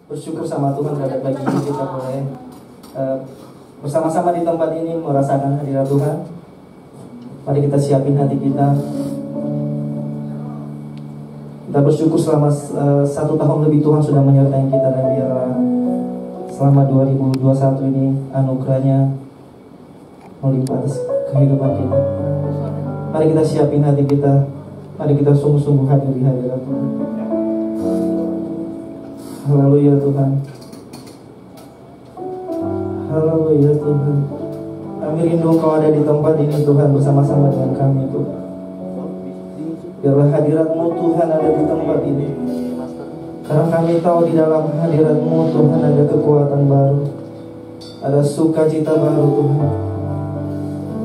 bersyukur sama Tuhan terhadap pagi ini kita boleh bersama-sama di tempat ini merasakan hadirat Tuhan. Mari kita siapin hati kita. Kita bersyukur selama 1 tahun lebih Tuhan sudah menyertai kita, dan biarlah selama 2021 ini anugerahnya melimpah atas kehidupan kita. Mari kita siapin hati kita. Mari kita sungguh-sungguh hadir di hadirat Tuhan. Haleluya Tuhan. Haleluya Tuhan. Kami rindu Engkau ada di tempat ini Tuhan, bersama-sama dengan kami Tuhan. Biarlah hadirat-Mu Tuhan ada di tempat ini. Karena kami tahu di dalam hadirat-Mu Tuhan ada kekuatan baru, ada sukacita baru Tuhan.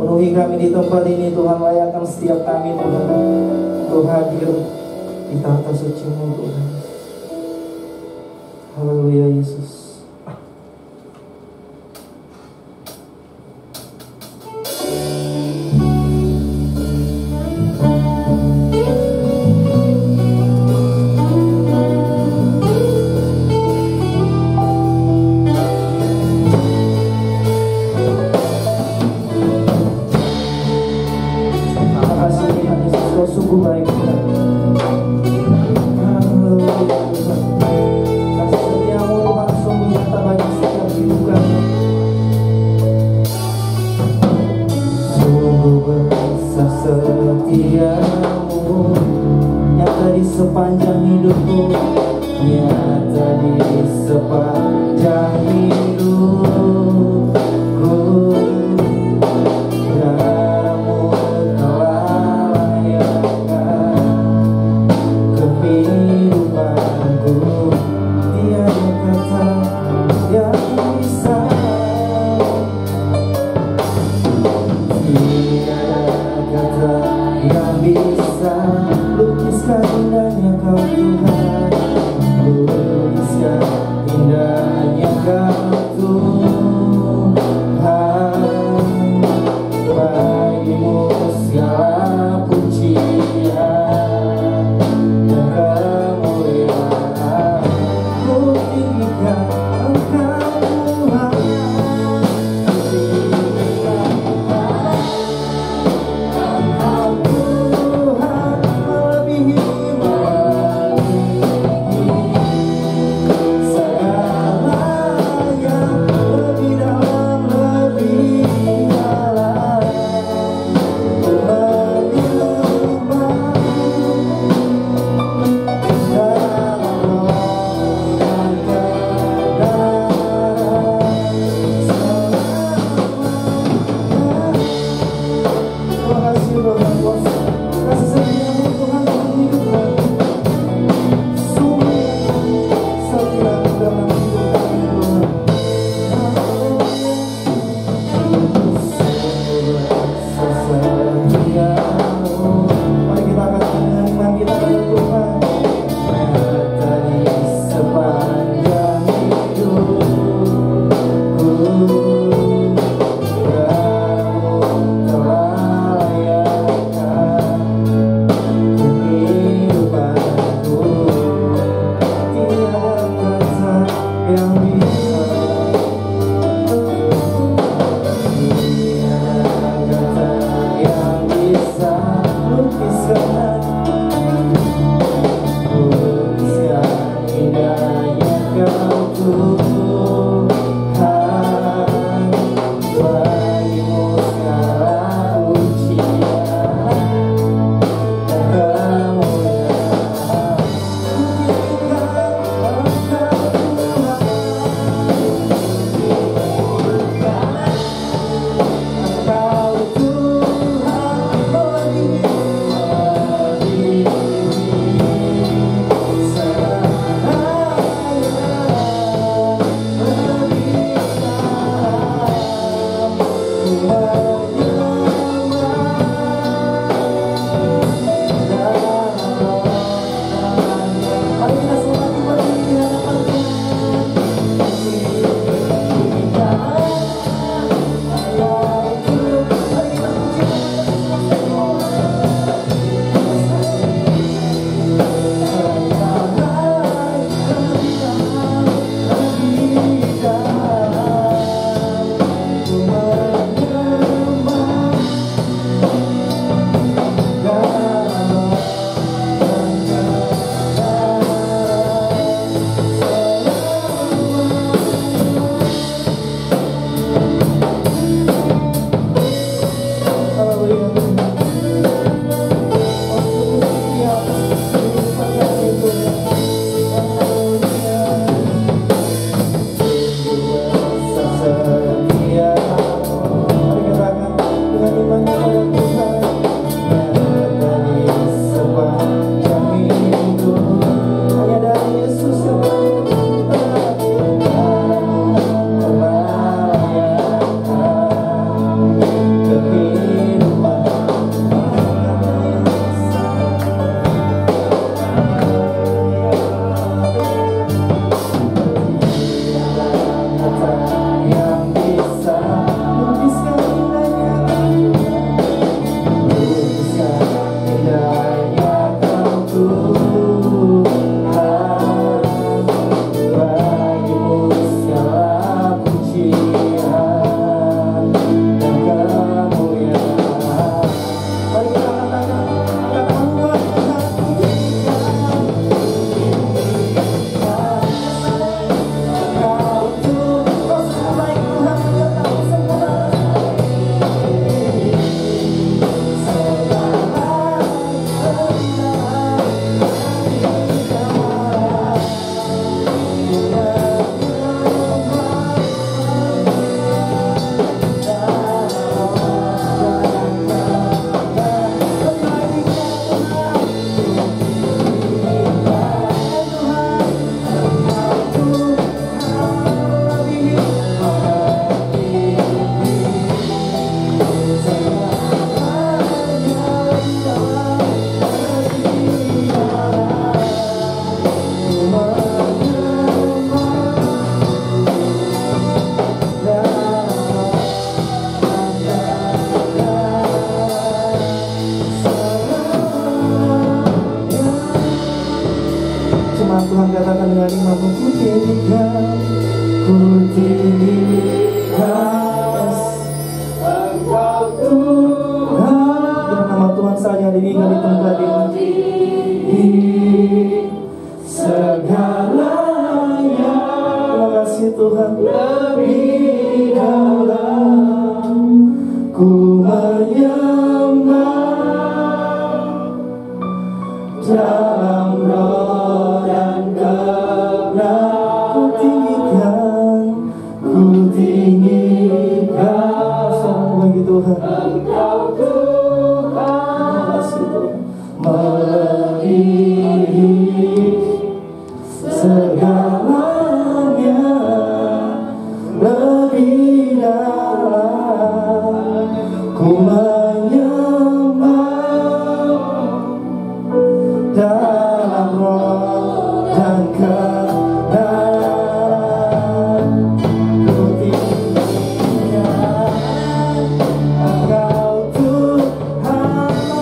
Penuhi kami di tempat ini Tuhan, layakkan setiap kami Tuhan untuk hadir di tahta suci-Mu Tuhan. Haleluya Yesus. Sepanjang hidupku, nyata di sepanjang hidupku, kamu telah layakkan kehidupanku. Tiada kata yang bisa, tiada kata yang bisa lukiskan indahnya Kau Tuhan, lukiskan indahnya Kau Tuhan. Bagimu segala pujian dan kemuliaan, ku tinggikan Engkau Tuhan. Engkau firman Tuhan, katakan dengan imanmu, ku tinggikan Engkau Tuhan. Biar nama Tuhan saja diingat di tempat ini. Segalanya, terima kasih Tuhan. Lebih dalam ku menyembah dalam roh dan kebenaran. Ku tinggikan sama bagi Tuhan. Engkau Tuhan, terima kasih Tuhan. Melebihi segalanya, lebih dalam ku menyembah dalam roh dan kebenaran. Ku tinggikan Engkau Tuhan,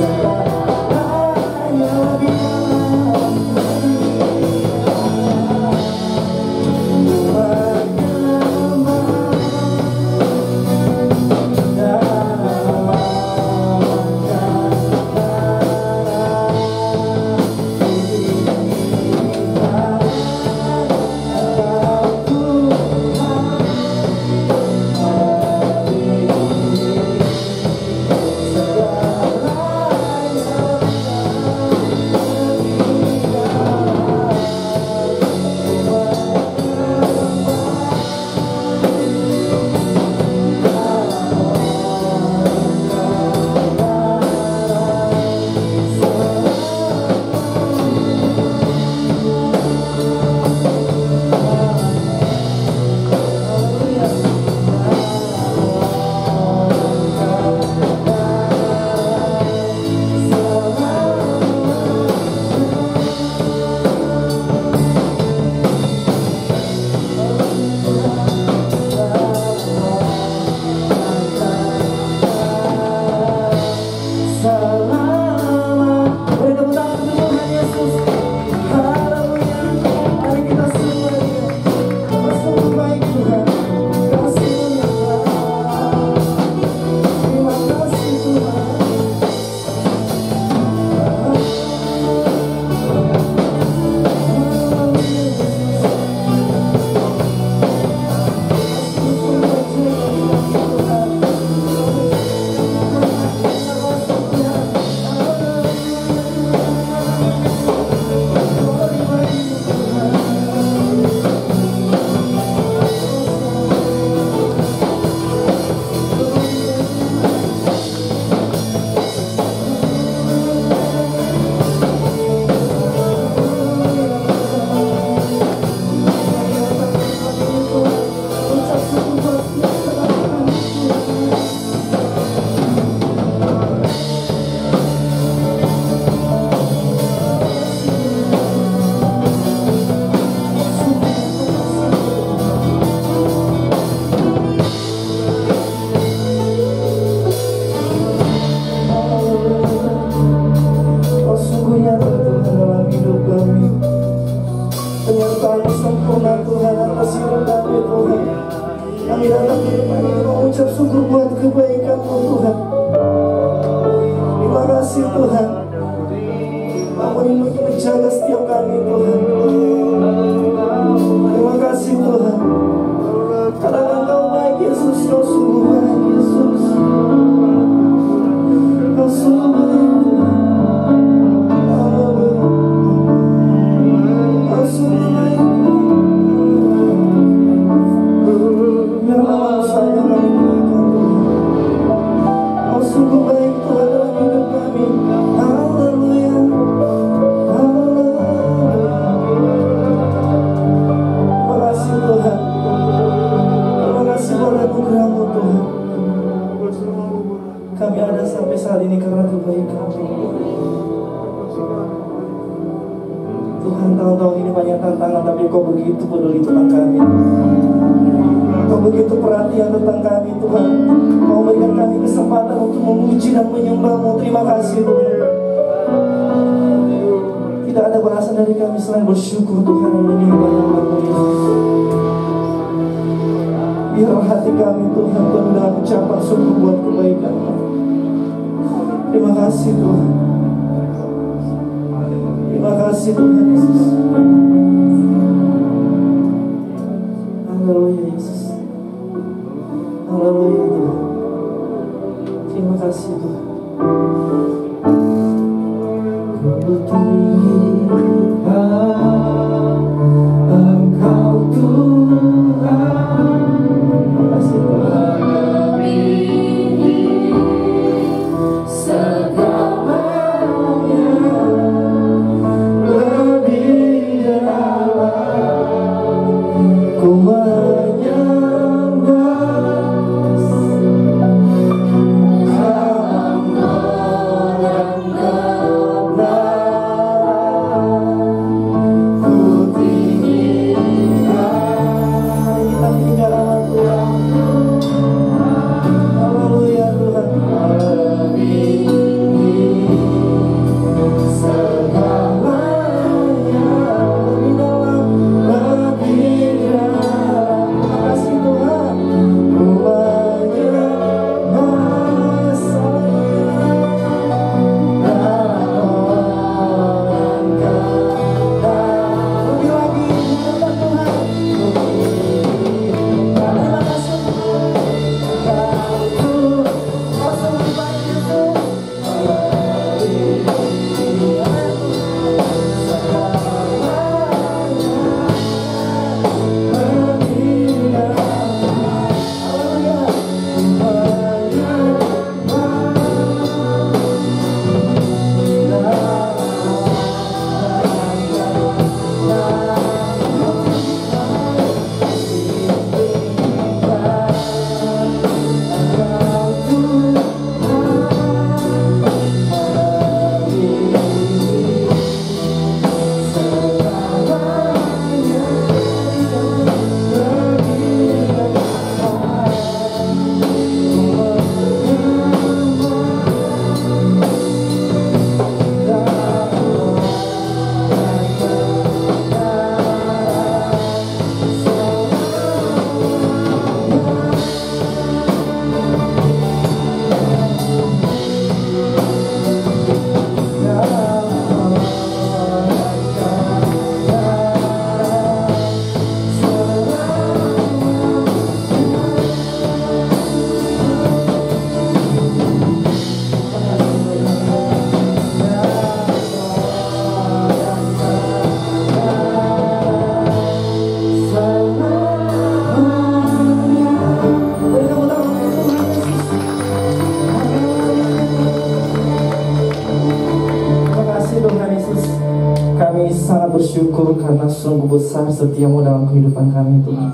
segalanya lebih dalam penyertaan sempurna Tuhan atas hidup kami Tuhan. Kami datang ke depan ini mengucap syukur buat kebaikan-Mu Tuhan. Terima kasih Tuhan. Kamu ini menjaga setiap kami Tuhan. Terima kasih Tuhan. Karena Engkau baik Yesus, Kau sungguh baik Yesus. Kau sungguh baik Tuhan. Kau sungguh baik. Biar nama saya kami berikan Tuhan. Kau sungguh baik Tuhan dalam hidup kami. Haleluya. Terima kasih Tuhan. Terima kasih buat anugerah-Mu Tuhan. Kami ada sampai saat ini karena kebaikan Tuhan. Tahun-tahun ini banyak tantangan, tapi Kau begitu peduli tentang kami. Kau begitu perhatian tentang kami Tuhan. Kau berikan kami kesempatan untuk memuji dan menyembah-Mu. Terima kasih Tuhan. Tidak ada balasan dari kami selain bersyukur Tuhan dan menyembah nama-Mu Yesus. Biar hati kami Tuhan penuh dengan ucapan syukur buat kebaikan-Mu. Terima kasih Tuhan. Terima kasih Tuhan Yesus. Haleluya Yesus. Haleluya Tuhan. Terima kasih Tuhan. Engkau Tuhan. Terima kasih Tuhan. Bersyukur karena sungguh besar setiamu dalam kehidupan kami Tuhan.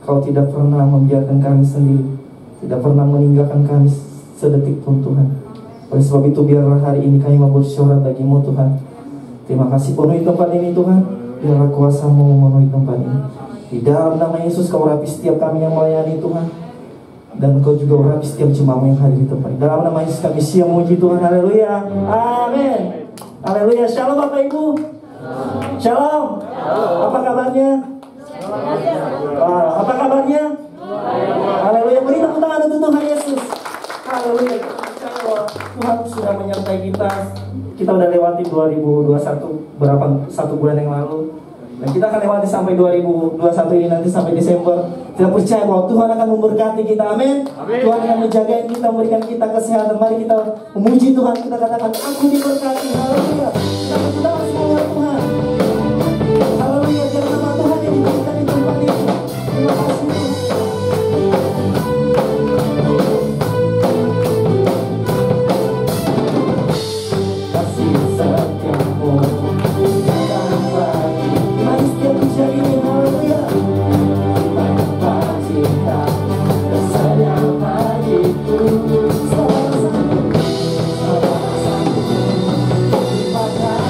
Kau tidak pernah membiarkan kami sendiri, tidak pernah meninggalkan kami sedetik pun Tuhan. Oleh sebab itu biarlah hari ini kami mau bersorak bagimu Tuhan. Terima kasih penuhi tempat ini Tuhan. Biarlah kuasa-Mu memenuhi tempat ini. Di dalam nama Yesus Kau urapi setiap kami yang melayani Tuhan. Dan Kau juga urapi setiap jemaat yang hadir di tempat ini. Dalam nama Yesus kami siap memuji Tuhan. Haleluya. Amin. Haleluya. Shalom Bapak Ibu. Shalom. Apa kabarnya? Apa kabarnya? Haleluya. Beri tepuk tangan untuk Tuhan Yesus. Haleluya. Tuhan sudah menyertai kita. Kita udah lewati 2021 satu bulan yang lalu. Dan kita akan lewati sampai 2021 ini nanti sampai Desember. Kita percaya bahwa Tuhan akan memberkati kita. Amin. Tuhan akan menjaga kita, memberikan kita kesehatan. Mari kita memuji Tuhan. Kita katakan, aku diberkati. Haleluya. Kita berdoa semua Tuhan. Haleluya. Biar nama Tuhan yang diberkati di tempat ini. Terima kasih Tuhan. Kasih setiamu. Mari setiap bicara ini. Haleluya. Tanpa cinta rasanya bagiku. Sama-sama. Terima kasih.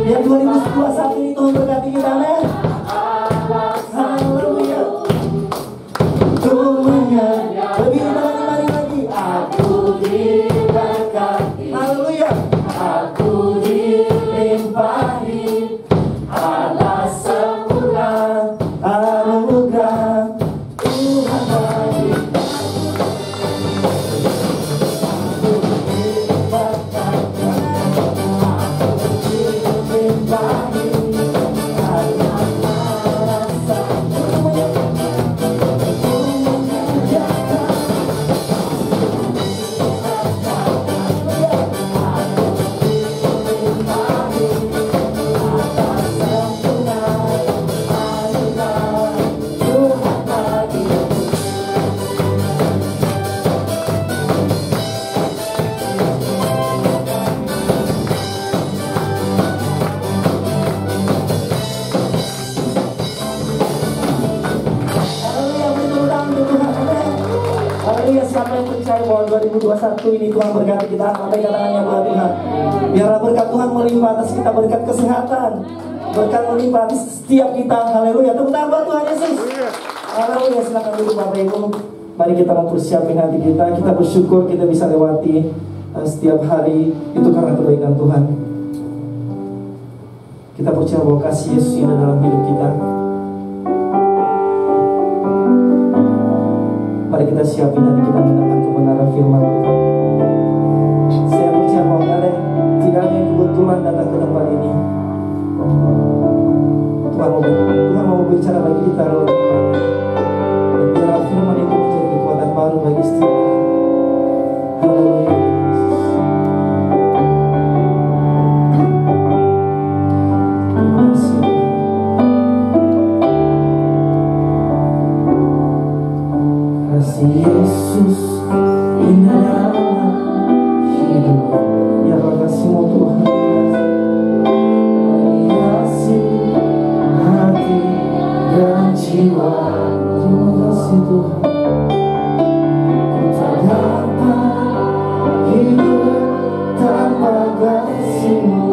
Yang 2021 ini Tuhan berkati kita, amin. Haleluya. Tuhannya lebih lagi. Aku diberkati. Haleluya. Aku dilimpahi atas sempurna anugerah Tuhan bagi. Siapa yang percaya bahwa 2021 ini Tuhan berkati kita, angkat tangannya buat Tuhan. Biarlah berkat Tuhan melimpah atas kita, berkat kesehatan, berkat melimpah atas setiap kita. Haleluya. Tepuk tangan buat Tuhan Yesus. Haleluya. Silakan duduk Bapak Ibu. Mari kita mempersiapkan hati kita. Kita bersyukur kita bisa lewati setiap hari itu karena kebaikan Tuhan. Kita percaya bahwa kasih Yesus ada dalam hidup kita. Mari kita siapin hati kita mendengar kebenaran firman Tuhan. Saya percaya bahwa tidak ada yang kebetulan datang ke tempat ini. Tuhan mau berbicara bagi kita loh. Dan biarlah firman itu menjadi kekuatan baru bagi setiap. Haleluya. Terima kasih. Kasih Yesus indah dalam hidup. Ya kasih-Mu Tuhan menghiasi hati dan jiwa. Terima kasih Tuhan. Ku tak dapat hidup tanpa kasih-Mu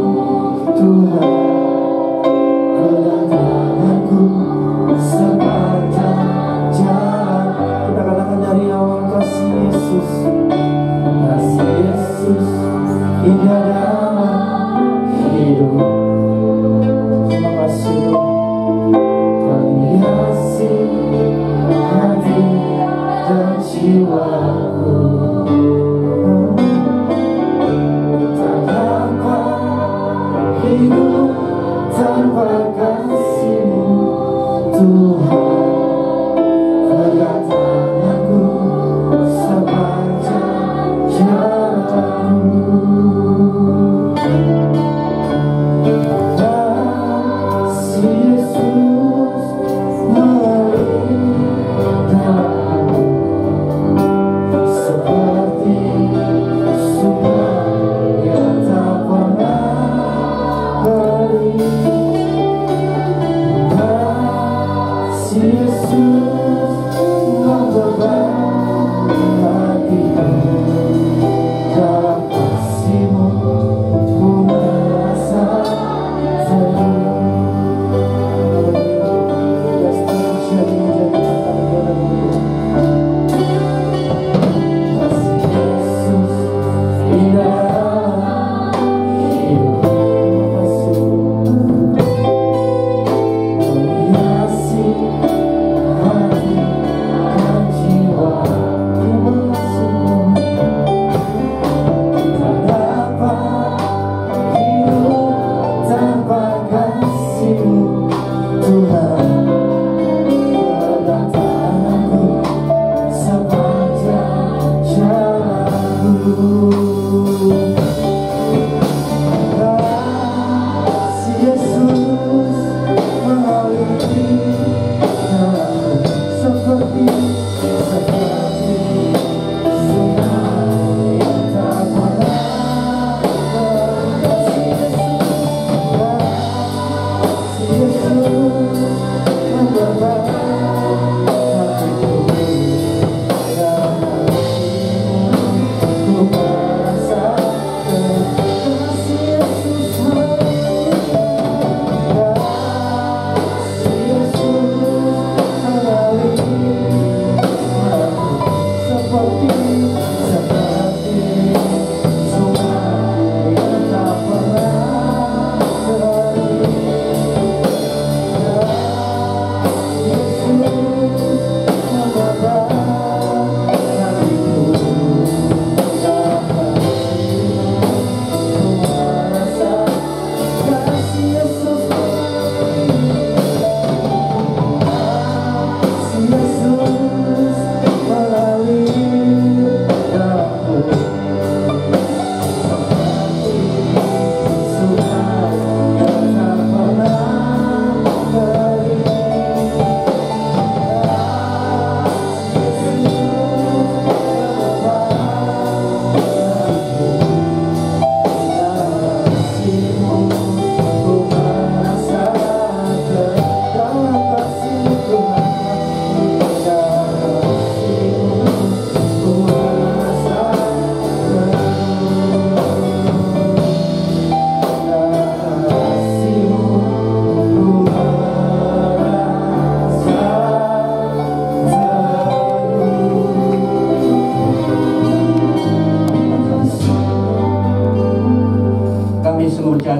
Tuhan. Kedatanganku sepanjang jalan. Kita katakan dari awal kasih Yesus. Kasih Yesus indah dalam hidup. Terima kasih Tuhan. Menghiasi hati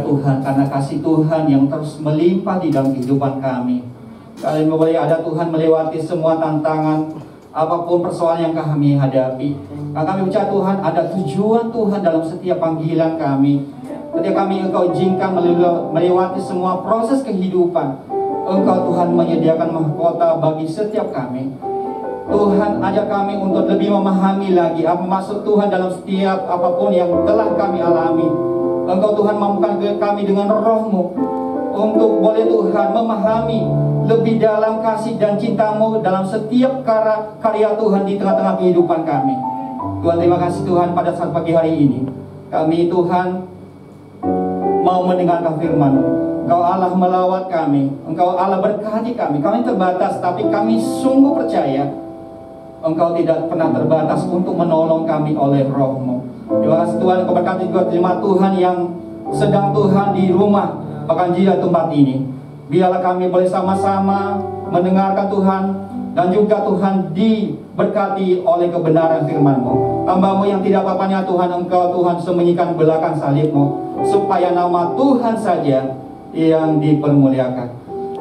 Tuhan, karena kasih Tuhan yang terus melimpah di dalam kehidupan kami. Kalian boleh ada Tuhan melewati semua tantangan, apapun persoalan yang kami hadapi. Kami ucap Tuhan, ada tujuan Tuhan dalam setiap panggilan kami. Ketika kami Engkau izinkan melewati semua proses kehidupan, Engkau Tuhan menyediakan mahkota bagi setiap kami. Tuhan ajak kami untuk lebih memahami lagi apa maksud Tuhan dalam setiap apapun yang telah kami alami. Engkau Tuhan mampukan kami dengan roh-Mu untuk boleh Tuhan memahami lebih dalam kasih dan cinta-Mu dalam setiap karya Tuhan di tengah-tengah kehidupan kami. Tuhan, terima kasih Tuhan pada saat pagi hari ini. Kami Tuhan mau mendengarkan firman-Mu. Engkau Allah melawat kami, Engkau Allah berkati kami. Kami terbatas, tapi kami sungguh percaya Engkau tidak pernah terbatas untuk menolong kami oleh roh-Mu. Terima kasih Tuhan, Engkau berkati juga jemaat Tuhan yang sedang Tuhan di rumah bahkan di tempat ini. Biarlah kami boleh sama-sama mendengarkan Tuhan, dan juga Tuhan diberkati oleh kebenaran firman-Mu. Hamba-Mu yang tidak apa-apanya Tuhan, Engkau Tuhan sembunyikan belakang salib-Mu, supaya nama Tuhan saja yang dipermuliakan.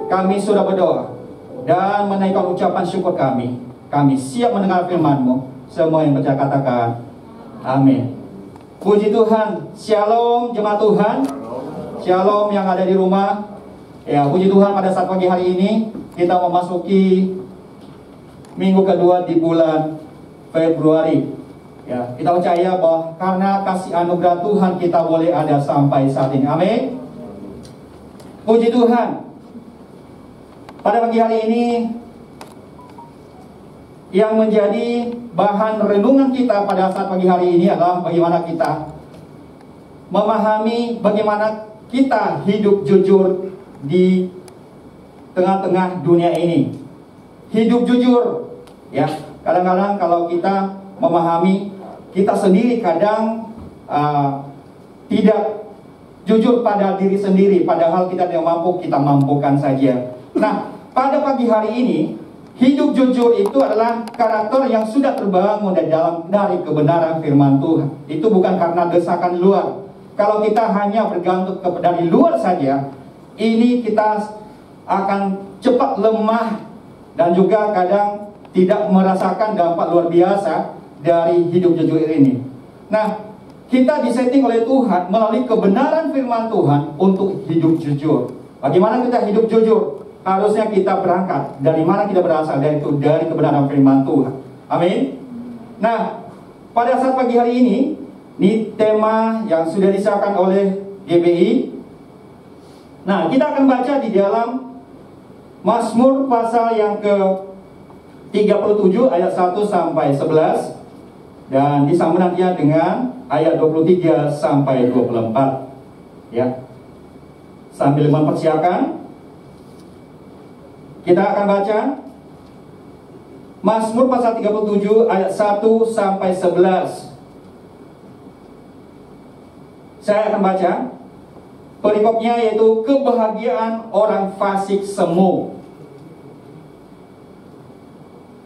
Kami sudah berdoa dan menaikkan ucapan syukur kami. Kami siap mendengar firman-Mu. Semua yang percaya katakan amin. Puji Tuhan. Shalom jemaat Tuhan. Shalom yang ada di rumah. Ya, puji Tuhan, pada saat pagi hari ini kita memasuki minggu kedua di bulan Februari. Ya, kita percaya bahwa karena kasih anugerah Tuhan kita boleh ada sampai saat ini. Amin. Puji Tuhan. Pada pagi hari ini yang menjadi bahan renungan kita pada saat pagi hari ini adalah bagaimana kita memahami bagaimana kita hidup jujur di tengah-tengah dunia ini. Hidup jujur, ya. Kadang-kadang kalau kita memahami, kita sendiri kadang tidak jujur pada diri sendiri, padahal kita tidak mampu, kita mampukan saja. Nah, pada pagi hari ini hidup jujur itu adalah karakter yang sudah terbangun dari kebenaran firman Tuhan. Itu bukan karena desakan luar. Kalau kita hanya bergantung dari luar saja, ini kita akan cepat lemah dan juga kadang tidak merasakan dampak luar biasa dari hidup jujur ini. Nah, kita disetting oleh Tuhan melalui kebenaran firman Tuhan untuk hidup jujur. Bagaimana kita hidup jujur? Harusnya kita berangkat dari mana kita berasal, dari kebenaran firman Tuhan. Amin. Nah, pada saat pagi hari ini tema yang sudah disahkan oleh GBI. Nah, kita akan baca di dalam Mazmur pasal yang 37 ayat 1 sampai 11 dan disambung nantinya dengan ayat 23 sampai 24 ya. Sambil mempersiapkan, kita akan baca Mazmur pasal 37 ayat 1 sampai 11. Saya akan baca perikopnya, yaitu kebahagiaan orang fasik semu.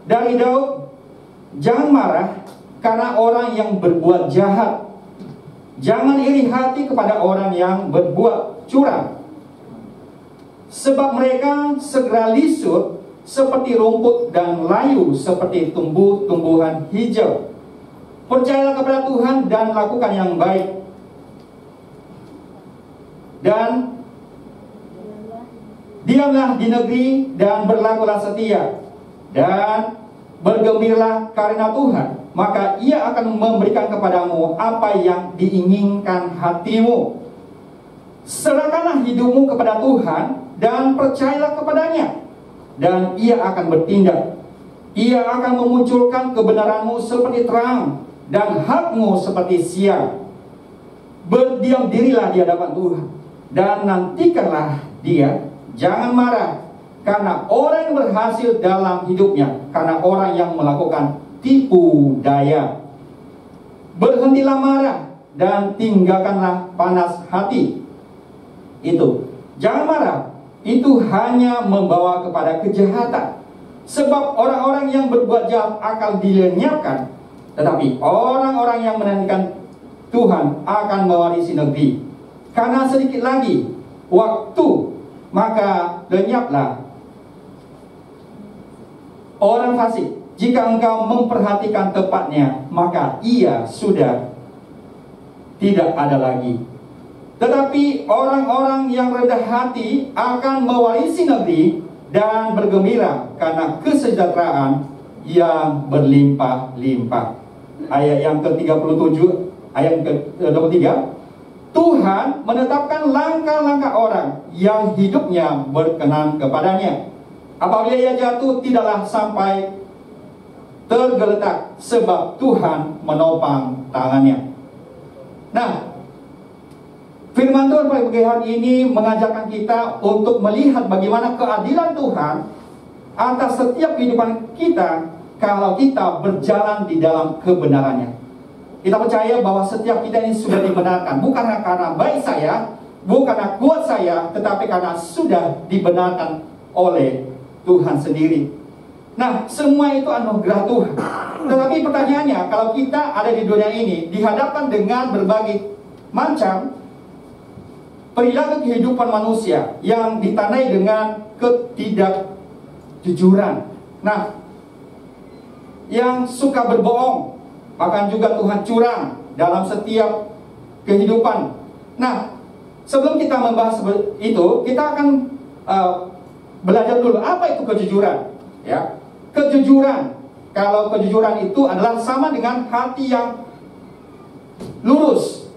Dari Daud, jangan marah karena orang yang berbuat jahat. Jangan iri hati kepada orang yang berbuat curang. Sebab mereka segera lisut seperti rumput dan layu seperti tumbuh-tumbuhan hijau. Percayalah kepada Tuhan dan lakukan yang baik. Dan diamlah di negeri dan berlakulah setia. Dan bergembiralah karena Tuhan, maka Ia akan memberikan kepadamu apa yang diinginkan hatimu. Serahkanlah hidupmu kepada Tuhan dan percayalah kepadanya, dan Ia akan bertindak. Ia akan memunculkan kebenaranmu seperti terang dan hakmu seperti siang. Berdiam dirilah di hadapan Tuhan dan nantikanlah Dia. Jangan marah karena orang yang berhasil dalam hidupnya, karena orang yang melakukan tipu daya. Berhentilah marah dan tinggalkanlah panas hati. Itu, jangan marah, itu hanya membawa kepada kejahatan. Sebab orang-orang yang berbuat jahat akan dilenyapkan, tetapi orang-orang yang menantikan Tuhan akan mewarisi negeri. Karena sedikit lagi waktu, maka lenyaplah orang fasik. Jika engkau memperhatikan tepatnya, maka ia sudah tidak ada lagi. Tetapi orang-orang yang rendah hati akan mewarisi negeri dan bergembira karena kesejahteraan yang berlimpah-limpah. Ayat yang ke-37, ayat ke-23. Tuhan menetapkan langkah-langkah orang yang hidupnya berkenan kepadanya. Apabila ia jatuh, tidaklah sampai tergeletak, sebab Tuhan menopang tangannya. Nah, firman Tuhan pada pagi hari ini mengajarkan kita untuk melihat bagaimana keadilan Tuhan atas setiap kehidupan kita kalau kita berjalan di dalam kebenarannya. Kita percaya bahwa setiap kita ini sudah dibenarkan, bukan karena baik saya, bukan karena kuat saya, tetapi karena sudah dibenarkan oleh Tuhan sendiri. Nah, semua itu anugerah Tuhan. Tetapi pertanyaannya, kalau kita ada di dunia ini dihadapkan dengan berbagai macam perilaku kehidupan manusia yang ditandai dengan ketidakjujuran. Nah, yang suka berbohong, bahkan juga Tuhan curang dalam setiap kehidupan. Nah, sebelum kita membahas itu, kita akan belajar dulu apa itu kejujuran. Ya, kejujuran. Kalau kejujuran itu adalah sama dengan hati yang lurus,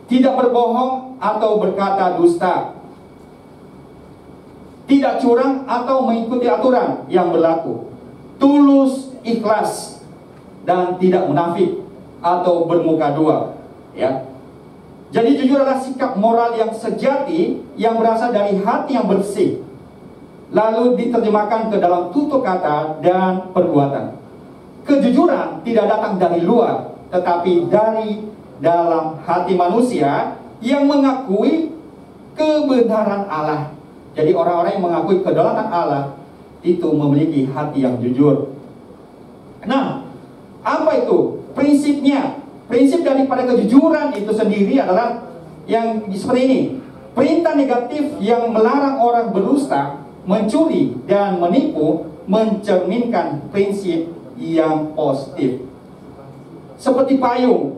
tidak berbohong atau berkata dusta, tidak curang atau mengikuti aturan yang berlaku, tulus, ikhlas, dan tidak munafik atau bermuka dua. Ya, jadi jujur adalah sikap moral yang sejati yang berasal dari hati yang bersih, lalu diterjemahkan ke dalam tutur kata dan perbuatan. Kejujuran tidak datang dari luar, tetapi dari dalam hati manusia yang mengakui kebenaran Allah. Jadi orang-orang yang mengakui kedaulatan Allah itu memiliki hati yang jujur. Nah, apa itu prinsipnya? Prinsip daripada kejujuran itu sendiri adalah yang seperti ini. Perintah negatif yang melarang orang berdusta, mencuri, dan menipu mencerminkan prinsip yang positif. Seperti payung,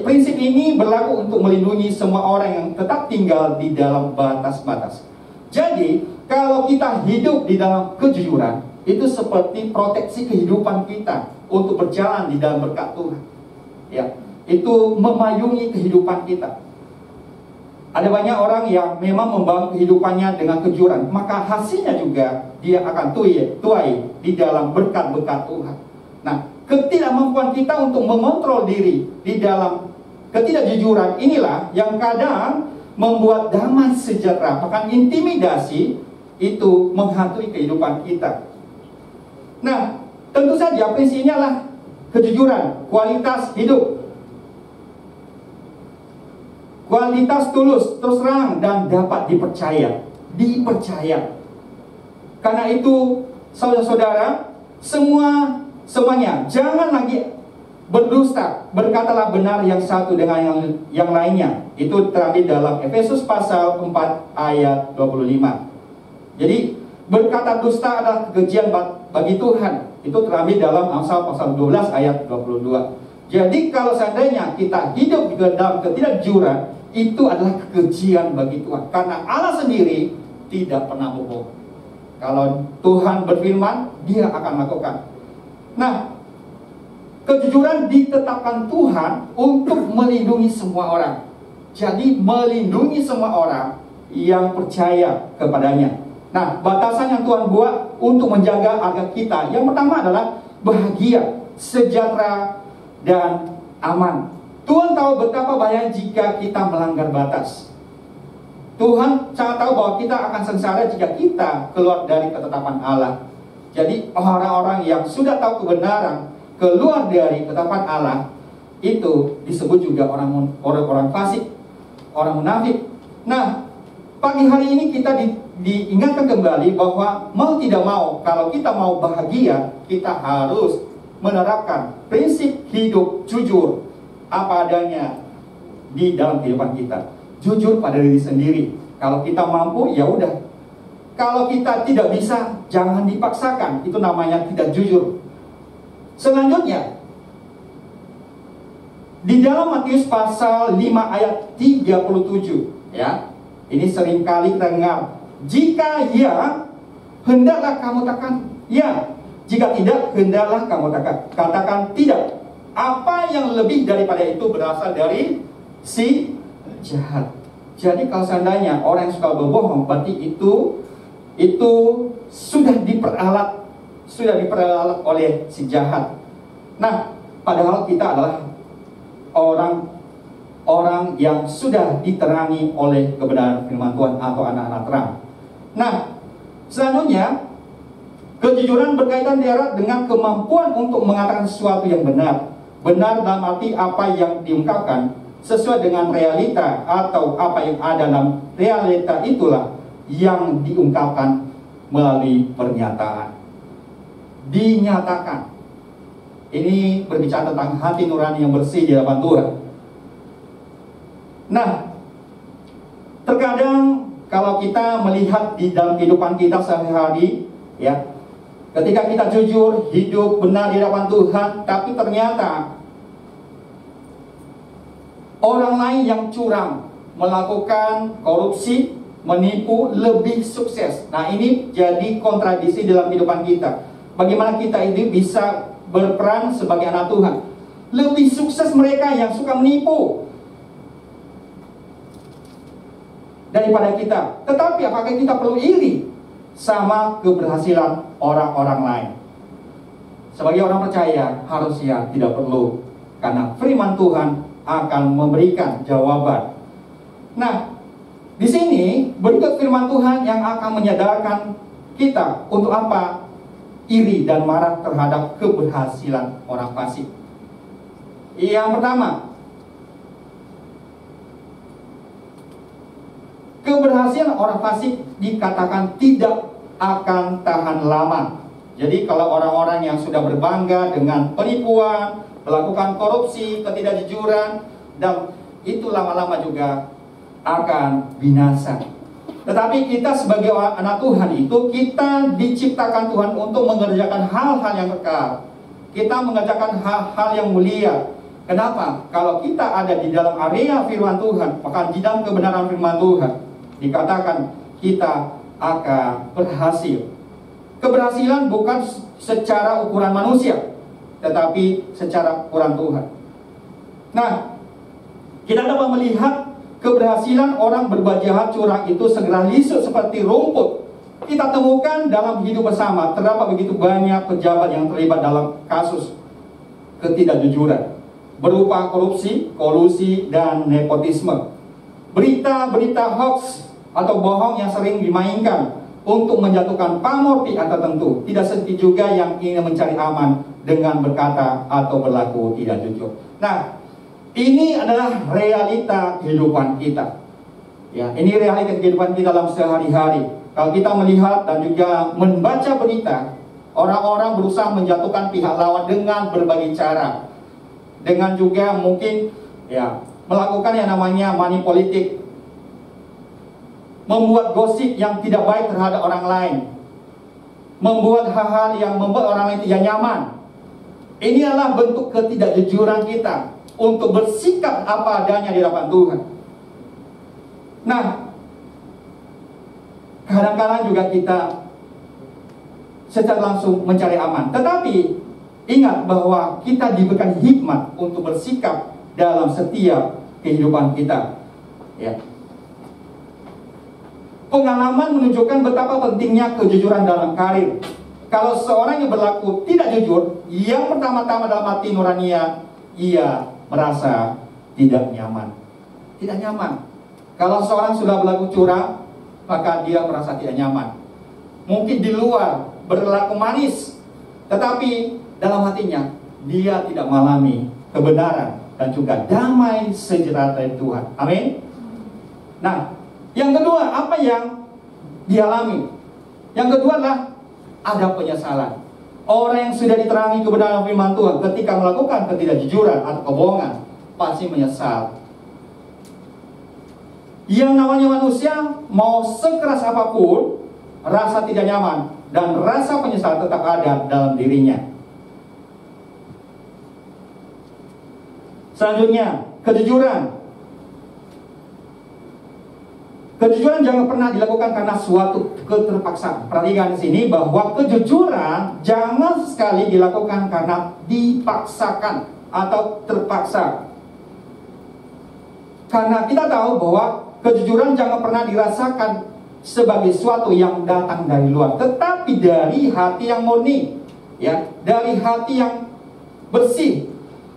prinsip ini berlaku untuk melindungi semua orang yang tetap tinggal di dalam batas-batas. Jadi, kalau kita hidup di dalam kejujuran, itu seperti proteksi kehidupan kita untuk berjalan di dalam berkat Tuhan. Ya, itu memayungi kehidupan kita. Ada banyak orang yang memang membangun kehidupannya dengan kejujuran, maka hasilnya juga dia akan tuai di dalam berkat-berkat Tuhan. Nah, ketidakmampuan kita untuk mengontrol diri di dalam ketidakjujuran inilah yang kadang membuat damai sejahtera, bahkan intimidasi itu menghantui kehidupan kita. Nah, tentu saja prinsipnya adalah kejujuran, kualitas hidup, kualitas tulus, terus terang, dan dapat dipercaya. Karena itu, saudara-saudara, semuanya jangan lagi berdusta, berkatalah benar yang satu dengan yang lainnya. Itu terambil dalam Efesus pasal 4 ayat 25. Jadi berkata dusta adalah kekejian bagi Tuhan. Itu terambil dalam Amsal pasal 12 ayat 22. Jadi kalau seandainya kita hidup di dalam ketidakjujuran, itu adalah kekejian bagi Tuhan. Karena Allah sendiri tidak pernah bohong. Kalau Tuhan berfirman, Dia akan lakukan. Nah, kejujuran ditetapkan Tuhan untuk melindungi semua orang. Jadi melindungi semua orang yang percaya kepadanya. Nah, batasan yang Tuhan buat untuk menjaga agar kita, yang pertama adalah bahagia, sejahtera, dan aman. Tuhan tahu betapa bahaya jika kita melanggar batas. Tuhan sangat tahu bahwa kita akan sengsara jika kita keluar dari ketetapan Allah. Jadi orang-orang yang sudah tahu kebenaran keluar dari ketetapan Allah, itu disebut juga orang fasik, orang munafik. Nah, pagi hari ini kita diingatkan kembali bahwa mau tidak mau, kalau kita mau bahagia, kita harus menerapkan prinsip hidup jujur apa adanya di dalam kehidupan kita. Jujur pada diri sendiri. Kalau kita mampu, ya udah. Kalau kita tidak bisa, jangan dipaksakan. Itu namanya tidak jujur. Selanjutnya, di dalam Matius pasal 5 ayat 37, ya. Ini seringkali kita dengar. Jika ya, hendaklah kamu katakan ya. Jika tidak, hendaklah kamu katakan tidak. Apa yang lebih daripada itu berasal dari si jahat. Jadi kalau seandainya orang yang suka berbohong, berarti itu sudah diperalat oleh si jahat. Nah, padahal kita adalah orang yang sudah diterangi oleh kebenaran firman Tuhan atau anak-anak terang. Nah, selanjutnya, kejujuran berkaitan erat dengan kemampuan untuk mengatakan sesuatu yang benar. Benar dalam arti apa yang diungkapkan sesuai dengan realita, atau apa yang ada dalam realita itulah yang diungkapkan melalui pernyataan. Dinyatakan. Ini berbicara tentang hati nurani yang bersih di hadapan Tuhan. Nah, terkadang kalau kita melihat di dalam kehidupan kita sehari-hari, ya, ketika kita jujur, hidup benar di hadapan Tuhan, tapi ternyata orang lain yang curang, melakukan korupsi, menipu, lebih sukses. Nah, ini jadi kontradiksi dalam kehidupan kita. Bagaimana kita ini bisa berperan sebagai anak Tuhan? Lebih sukses mereka yang suka menipu daripada kita. Tetapi apakah kita perlu iri sama keberhasilan orang-orang lain? Sebagai orang percaya, harusnya tidak perlu. Karena firman Tuhan akan memberikan jawaban. Nah, di sini berikut firman Tuhan yang akan menyadarkan kita untuk apa iri dan marah terhadap keberhasilan orang fasik. Yang pertama, keberhasilan orang fasik dikatakan tidak akan tahan lama. Jadi kalau orang-orang yang sudah berbangga dengan penipuan, melakukan korupsi, ketidakjujuran, dan itu lama-lama juga akan binasa. Tetapi kita sebagai anak Tuhan itu, kita diciptakan Tuhan untuk mengerjakan hal-hal yang kekal. Kita mengerjakan hal-hal yang mulia. Kenapa? Kalau kita ada di dalam area firman Tuhan, maka di dalam kebenaran firman Tuhan, dikatakan kita akan berhasil. Keberhasilan bukan secara ukuran manusia, tetapi secara ukuran Tuhan. Nah, kita dapat melihat keberhasilan orang berbuat jahat curang itu segera lisut seperti rumput. Kita temukan dalam hidup bersama terdapat begitu banyak pejabat yang terlibat dalam kasus ketidakjujuran berupa korupsi, kolusi, dan nepotisme. Berita-berita hoax atau bohong yang sering dimainkan untuk menjatuhkan pamor pihak tertentu. Tidak sedikit juga yang ingin mencari aman dengan berkata atau berlaku tidak jujur. Nah, ini adalah realita kehidupan kita. Ya, ini realita kehidupan kita dalam sehari-hari. Kalau kita melihat dan juga membaca berita, orang-orang berusaha menjatuhkan pihak lawan dengan berbagai cara. Dengan juga mungkin ya melakukan yang namanya money politik, membuat gosip yang tidak baik terhadap orang lain, membuat hal-hal yang membuat orang lain tidak nyaman. Ini adalah bentuk ketidakjujuran kita untuk bersikap apa adanya di hadapan Tuhan. Nah, kadang-kadang juga kita secara langsung mencari aman. Tetapi ingat bahwa kita diberikan hikmat untuk bersikap dalam setiap kehidupan kita. Ya. Pengalaman menunjukkan betapa pentingnya kejujuran dalam karir. Kalau seorang yang berlaku tidak jujur, yang pertama-tama dalam hati nuraninya, ia merasa tidak nyaman. Tidak nyaman. Kalau seorang sudah berlaku curang, maka dia merasa tidak nyaman. Mungkin di luar berlaku manis, tetapi dalam hatinya dia tidak mengalami kebenaran dan juga damai sejahtera dari Tuhan. Amin. Nah, yang kedua, apa yang dialami? Yang kedua adalah ada penyesalan. Orang yang sudah diterangi kebenaran firman Tuhan ketika melakukan ketidakjujuran atau kebohongan pasti menyesal. Yang namanya manusia mau sekeras apapun, rasa tidak nyaman dan rasa penyesalan tetap ada dalam dirinya. Selanjutnya, kejujuran. Kejujuran jangan pernah dilakukan karena suatu keterpaksaan. Perhatikan di sini bahwa kejujuran jangan sekali dilakukan karena dipaksakan atau terpaksa. Karena kita tahu bahwa kejujuran jangan pernah dirasakan sebagai suatu yang datang dari luar, tetapi dari hati yang murni, ya, dari hati yang bersih.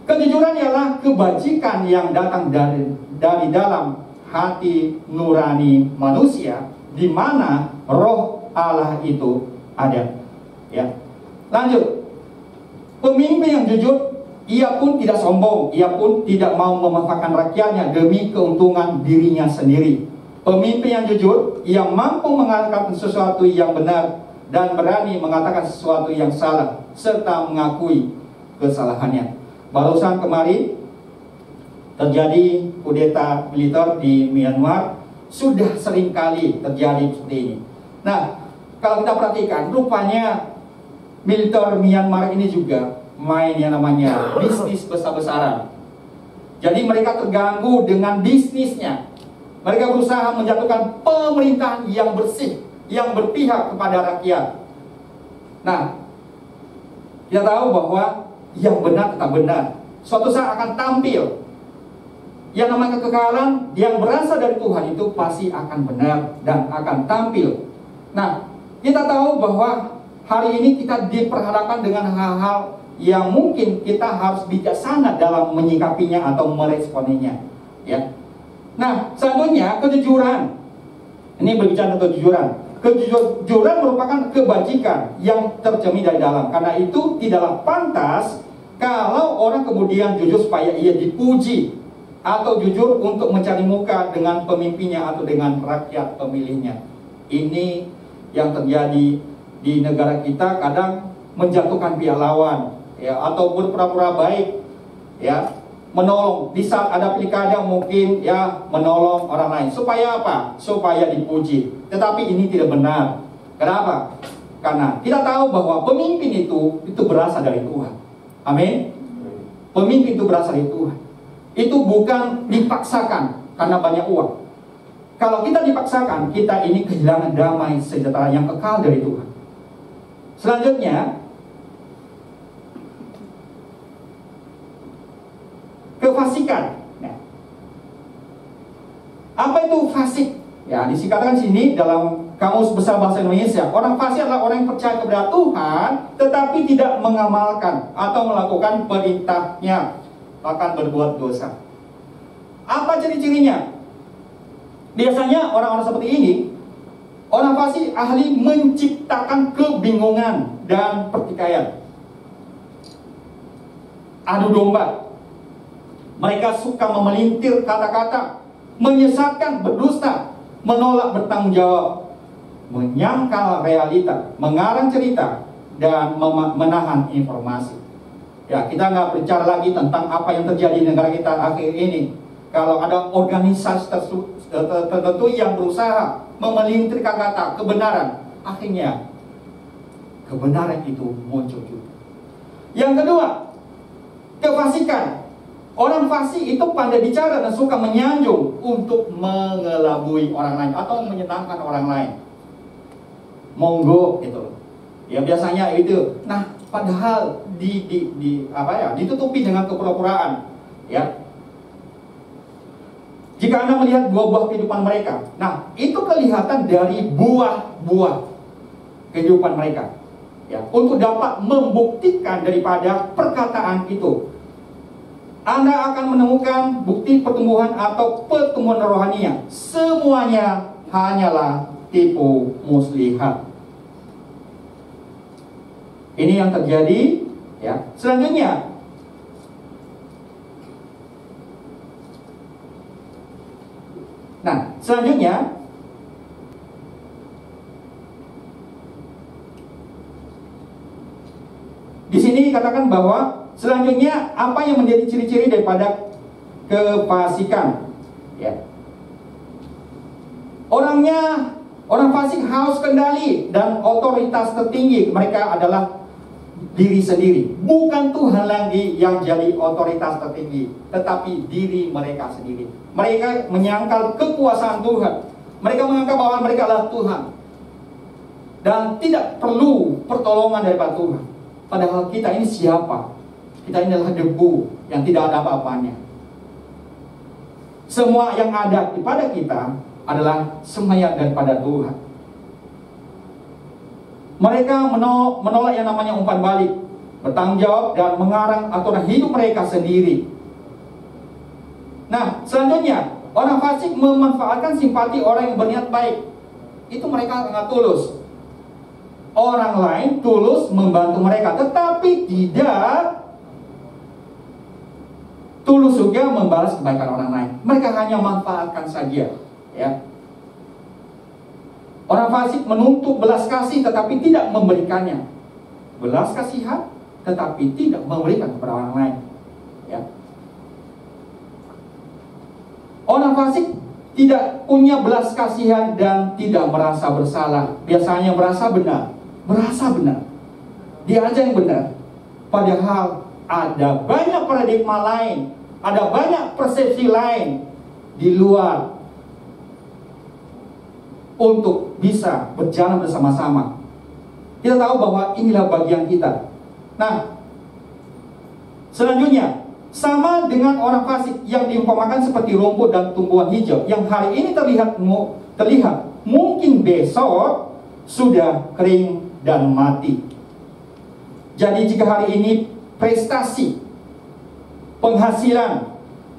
Kejujuran ialah kebajikan yang datang dari dalam hati nurani manusia, di mana roh Allah itu ada. Ya. Lanjut. Pemimpin yang jujur, ia pun tidak sombong, ia pun tidak mau memanfaatkan rakyatnya demi keuntungan dirinya sendiri. Pemimpin yang jujur, ia mampu mengatakan sesuatu yang benar dan berani mengatakan sesuatu yang salah serta mengakui kesalahannya. Barusan kemarin terjadi kudeta militer di Myanmar, sudah sering kali terjadi seperti ini. Nah, kalau kita perhatikan, rupanya militer Myanmar ini juga main yang namanya bisnis besar-besaran. Jadi mereka terganggu dengan bisnisnya. Mereka berusaha menjatuhkan pemerintahan yang bersih, yang berpihak kepada rakyat. Nah, kita tahu bahwa yang benar tetap benar. Suatu saat akan tampil. Yang namanya kekekalan yang berasal dari Tuhan itu pasti akan benar dan akan tampil. Nah, kita tahu bahwa hari ini kita diperhadapkan dengan hal-hal yang mungkin kita harus bijaksana dalam menyikapinya atau meresponinya. Ya. Nah, selanjutnya kejujuran. Ini berbicara tentang kejujuran. Kejujuran merupakan kebajikan yang tercermin dari dalam. Karena itu tidaklah pantas kalau orang kemudian jujur supaya ia dipuji, atau jujur untuk mencari muka dengan pemimpinnya atau dengan rakyat pemilihnya. Ini yang terjadi di negara kita, kadang menjatuhkan pihak lawan, ya, atau berpura-pura baik, ya, menolong di saat ada pilkada mungkin, ya, menolong orang lain supaya apa? Supaya dipuji. Tetapi ini tidak benar. Kenapa? Karena kita tahu bahwa pemimpin itu berasal dari Tuhan. Amin. Pemimpin itu berasal dari Tuhan. Itu bukan dipaksakan karena banyak uang. Kalau kita dipaksakan, kita ini kehilangan damai sejahtera yang kekal dari Tuhan. Selanjutnya, kefasikan. Nah, Apa itu fasik? Ya, dikatakan sini dalam Kamus Besar Bahasa Indonesia, orang fasik adalah orang yang percaya kepada Tuhan tetapi tidak mengamalkan atau melakukan perintahnya, bahkan berbuat dosa. Apa ciri-cirinya? Biasanya orang-orang seperti ini, orang fasik ahli menciptakan kebingungan dan pertikaian, adu domba. Mereka suka memelintir kata-kata, menyesatkan, berdusta, menolak bertanggung jawab, menyangkal realita, mengarang cerita, dan menahan informasi. Ya, kita nggak bicara lagi tentang apa yang terjadi di negara kita akhir ini. Kalau ada organisasi tertentu yang berusaha memelintir kata kebenaran, akhirnya kebenaran itu muncul juga. Yang kedua, kefasikan. Orang fasik itu pandai bicara dan suka menyanjung untuk mengelabui orang lain atau menyenangkan orang lain. Monggo gitu. Ya biasanya itu. Nah, padahal ditutupi dengan kepura-puraan. Ya. Jika Anda melihat buah-buah kehidupan mereka, nah itu kelihatan dari buah-buah kehidupan mereka. Ya, untuk dapat membuktikan daripada perkataan itu, Anda akan menemukan bukti pertumbuhan atau pertumbuhan rohaninya. Semuanya hanyalah tipu muslihat. Ini yang terjadi. Ya. Selanjutnya, di sini dikatakan bahwa selanjutnya apa yang menjadi ciri-ciri daripada kefasikan? Ya. Orang fasik haus kendali dan otoritas tertinggi. Mereka adalah diri sendiri. Bukan Tuhan lagi yang jadi otoritas tertinggi, tetapi diri mereka sendiri. Mereka menyangkal kekuasaan Tuhan. Mereka menganggap bahwa mereka adalah Tuhan dan tidak perlu pertolongan daripada Tuhan. Padahal kita ini siapa? Kita ini adalah debu yang tidak ada apa-apanya. Semua yang ada kepada kita adalah semaya daripada Tuhan. Mereka menolak yang namanya umpan balik, bertanggung jawab dan mengarang aturan hidup mereka sendiri. Nah, selanjutnya, orang fasik memanfaatkan simpati orang yang berniat baik. Itu mereka sangat tulus. Orang lain tulus membantu mereka, tetapi tidak tulus juga membalas kebaikan orang lain. Mereka hanya manfaatkan saja. Ya. Orang fasik menuntut belas kasih tetapi tidak memberikannya. Belas kasihan tetapi tidak memberikan kepada orang lain. Ya. Orang fasik tidak punya belas kasihan dan tidak merasa bersalah. Biasanya merasa benar. Dia aja yang benar. Padahal ada banyak paradigma lain, ada banyak persepsi lain di luar untuk bisa berjalan bersama-sama. Kita tahu bahwa inilah bagian kita. Nah, selanjutnya, sama dengan orang fasik yang diumpamakan seperti rumput dan tumbuhan hijau yang hari ini terlihat mungkin besok sudah kering dan mati. Jadi jika hari ini prestasi, penghasilan,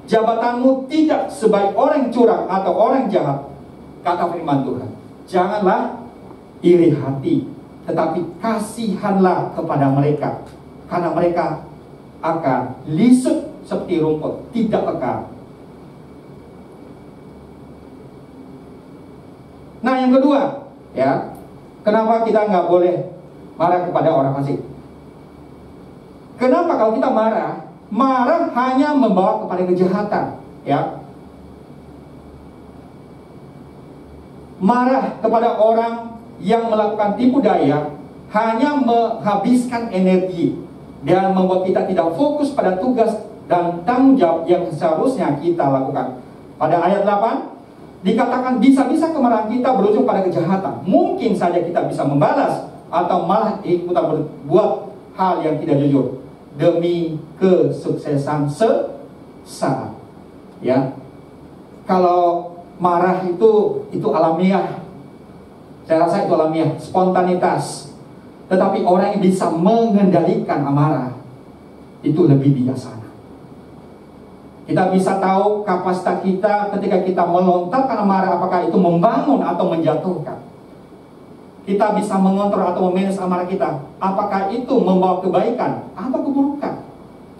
jabatanmu tidak sebaik orang yang curang atau orang jahat, kata firman Tuhan, janganlah iri hati, tetapi kasihanlah kepada mereka, karena mereka akan lisut seperti rumput, tidak kekal. Nah, yang kedua, ya, kenapa kita nggak boleh marah kepada orang fasik? Kenapa kalau kita marah hanya membawa kepada kejahatan, ya. Marah kepada orang yang melakukan tipu daya hanya menghabiskan energi dan membuat kita tidak fokus pada tugas dan tanggung jawab yang seharusnya kita lakukan. Pada ayat 8 dikatakan bisa-bisa kemarahan kita berujung pada kejahatan. Mungkin saja kita bisa membalas atau malah kita berbuat hal yang tidak jujur demi kesuksesan sesaat. Ya, kalau marah itu alamiah. Saya rasa itu alamiah, spontanitas. Tetapi orang yang bisa mengendalikan amarah itu lebih bijaksana. Kita bisa tahu kapasitas kita ketika kita melontarkan amarah, apakah itu membangun atau menjatuhkan. Kita bisa mengontrol atau memanage amarah kita, apakah itu membawa kebaikan atau keburukan.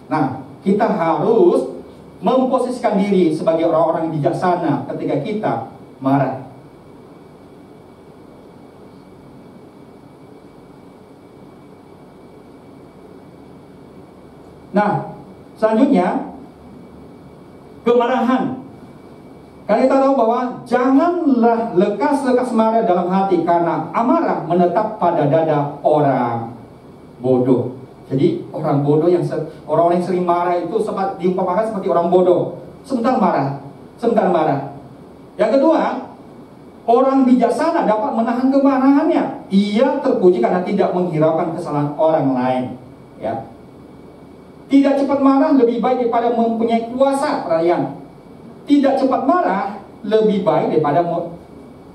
Nah, kita harus memposisikan diri sebagai orang-orang yang bijaksana ketika kita marah. Nah, selanjutnya kemarahan. Karena kita tahu bahwa janganlah lekas-lekas marah dalam hati, karena amarah menetap pada dada orang bodoh. Jadi orang bodoh orang-orang yang sering marah itu sempat diumpamakan seperti orang bodoh. Sebentar marah. Yang kedua, orang bijaksana dapat menahan kemarahannya. Ia terpuji karena tidak menghiraukan kesalahan orang lain. Ya. Tidak cepat marah lebih baik daripada mempunyai kuasa perayaan. Tidak cepat marah lebih baik daripada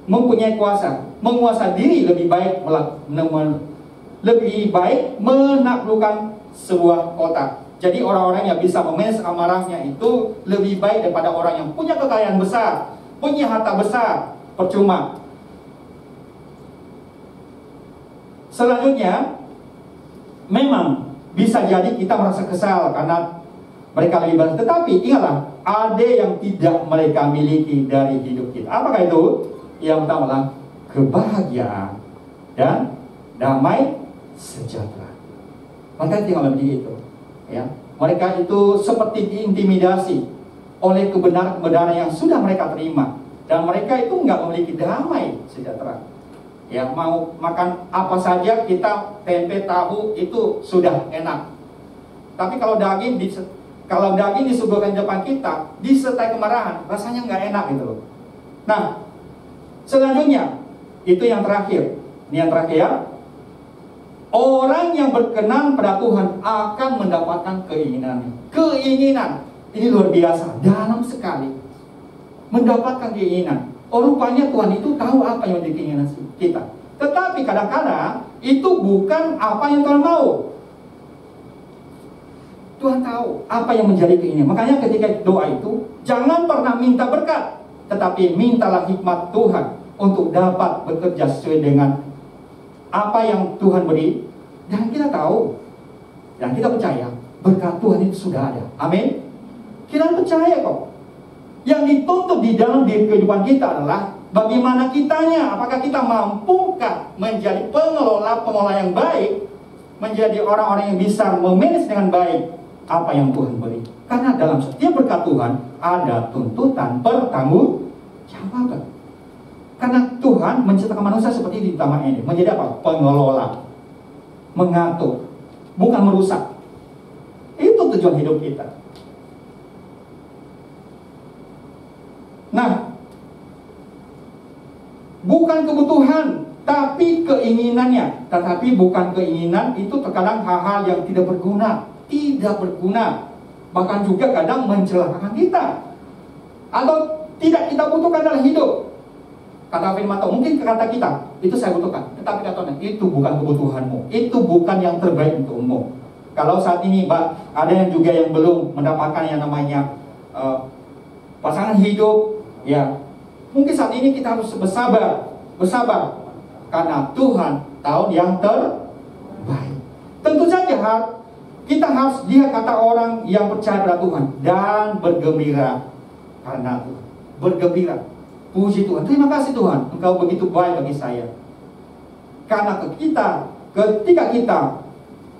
mempunyai kuasa. Menguasai diri lebih baik menaklukkan sebuah kota. Jadi orang-orang yang bisa memanage amarahnya itu lebih baik daripada orang yang punya kekayaan besar, punya harta besar, percuma. Selanjutnya, memang bisa jadi kita merasa kesal karena mereka lebih baik. Tetapi ingatlah, ada yang tidak mereka miliki dari hidup kita. Apakah itu? Yang pertama adalah kebahagiaan dan damai sejahtera. Mereka tinggal lebih itu. Ya, mereka itu seperti diintimidasi oleh kebenaran yang sudah mereka terima, dan mereka itu nggak memiliki damai sejahtera. Ya, mau makan apa saja, kita tempe tahu itu sudah enak. Tapi kalau daging disuguhkan di depan kita disertai kemarahan, rasanya nggak enak gitu loh. Nah, selanjutnya itu yang terakhir. Ini yang terakhir ya. Orang yang berkenan pada Tuhan akan mendapatkan keinginan. Keinginan ini luar biasa, dalam sekali. Mendapatkan keinginan. Oh, rupanya Tuhan itu tahu apa yang menjadi keinginan kita. Tetapi kadang-kadang itu bukan apa yang Tuhan mau. Tuhan tahu apa yang menjadi keinginan. Makanya ketika doa itu, jangan pernah minta berkat, tetapi mintalah hikmat Tuhan untuk dapat bekerja sesuai dengan apa yang Tuhan beri. Dan kita tahu, dan kita percaya berkat Tuhan itu sudah ada. Amin. Kita percaya kok. Yang dituntut di dalam kehidupan kita adalah bagaimana kitanya. Apakah kita mampukah menjadi pengelola yang baik, menjadi orang-orang yang bisa memanage dengan baik apa yang Tuhan beri. Karena dalam setiap berkat Tuhan ada tuntutan pertanggungjawaban. Karena Tuhan menciptakan manusia seperti di taman ini, menjadi apa? Pengelola, mengatur, bukan merusak. Itu tujuan hidup kita. Nah, bukan kebutuhan, tapi keinginannya. Tetapi bukan keinginan itu terkadang hal-hal yang tidak berguna. Bahkan juga kadang mencelakakan kita, atau tidak kita butuhkan dalam hidup. Kata firman Tuhan, mungkin kata kita itu saya butuhkan, tetapi kata Tuhan itu bukan kebutuhanmu, itu bukan yang terbaik untukmu. Kalau saat ini ada yang juga yang belum mendapatkan yang namanya pasangan hidup, ya mungkin saat ini kita harus bersabar, karena Tuhan tahu yang terbaik. Tentu saja kita harus lihat kata orang yang percaya pada Tuhan dan bergembira karena Tuhan. Bergembira, puji Tuhan, terima kasih Tuhan, Engkau begitu baik bagi saya. Karena ketika kita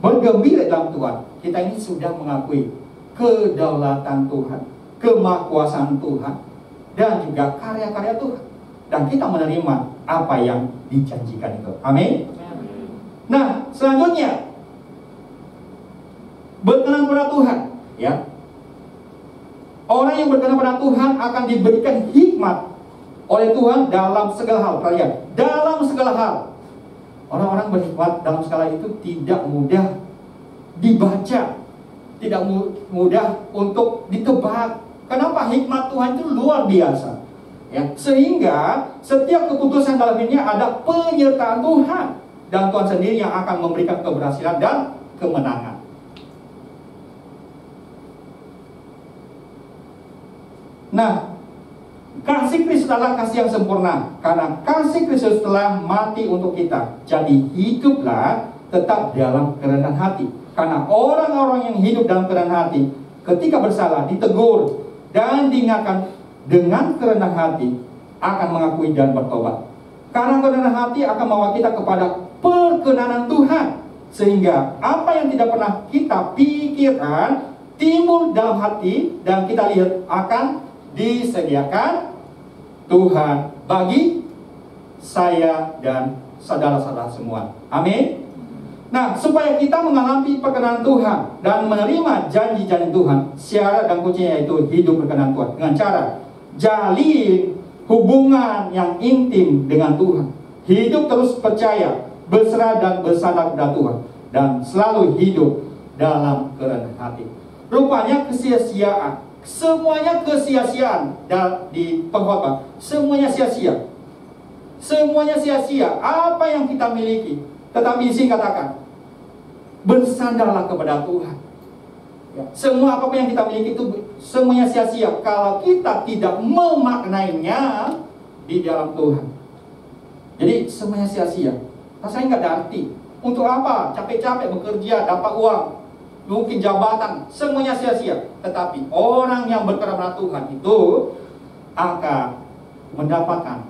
bergembira dalam Tuhan, kita ini sudah mengakui kedaulatan Tuhan, kemahakuasaan Tuhan, dan juga karya-karya Tuhan, dan kita menerima apa yang dijanjikan itu. Amin. Nah, selanjutnya berkenan pada Tuhan, ya. Orang yang berkenan pada Tuhan akan diberikan hikmat oleh Tuhan dalam segala hal. Perhatikan, dalam segala hal. Orang-orang berhikmat dalam segala itu tidak mudah dibaca, tidak mudah untuk ditebak. Kenapa? Hikmat Tuhan itu luar biasa. Ya, sehingga setiap keputusan dalam ini ada penyertaan Tuhan, dan Tuhan sendiri yang akan memberikan keberhasilan dan kemenangan. Nah, kasih Kristus adalah kasih yang sempurna, karena kasih Kristus telah mati untuk kita. Jadi hiduplah tetap dalam kerendahan hati, karena orang-orang yang hidup dalam kerendahan hati ketika bersalah ditegur dan diingatkan dengan kerendahan hati akan mengakui dan bertobat. Karena kerendahan hati akan membawa kita kepada perkenanan Tuhan, sehingga apa yang tidak pernah kita pikirkan timbul dalam hati dan kita lihat akan disediakan Tuhan bagi saya dan saudara-saudara semua. Amin. Nah, supaya kita mengalami perkenanan Tuhan dan menerima janji-janji Tuhan, syarat dan kuncinya yaitu hidup berkenan Tuhan dengan cara jalin hubungan yang intim dengan Tuhan, hidup terus percaya, berserah dan bersandar pada Tuhan, dan selalu hidup dalam kerendahan hati. Rupanya kesia-siaan, semuanya kesia-siaan di pengkhotbah, semuanya sia-sia. Semuanya sia-sia apa yang kita miliki. Tetapi isi katakan, bersandarlah kepada Tuhan. Ya, semua apapun yang kita miliki itu semuanya sia-sia kalau kita tidak memaknainya di dalam Tuhan. Jadi semuanya sia-sia. Rasanya nggak ada arti. Untuk apa? Capek-capek bekerja, dapat uang, mungkin jabatan, semuanya sia-sia. Tetapi orang yang berkenan Tuhan itu akan mendapatkan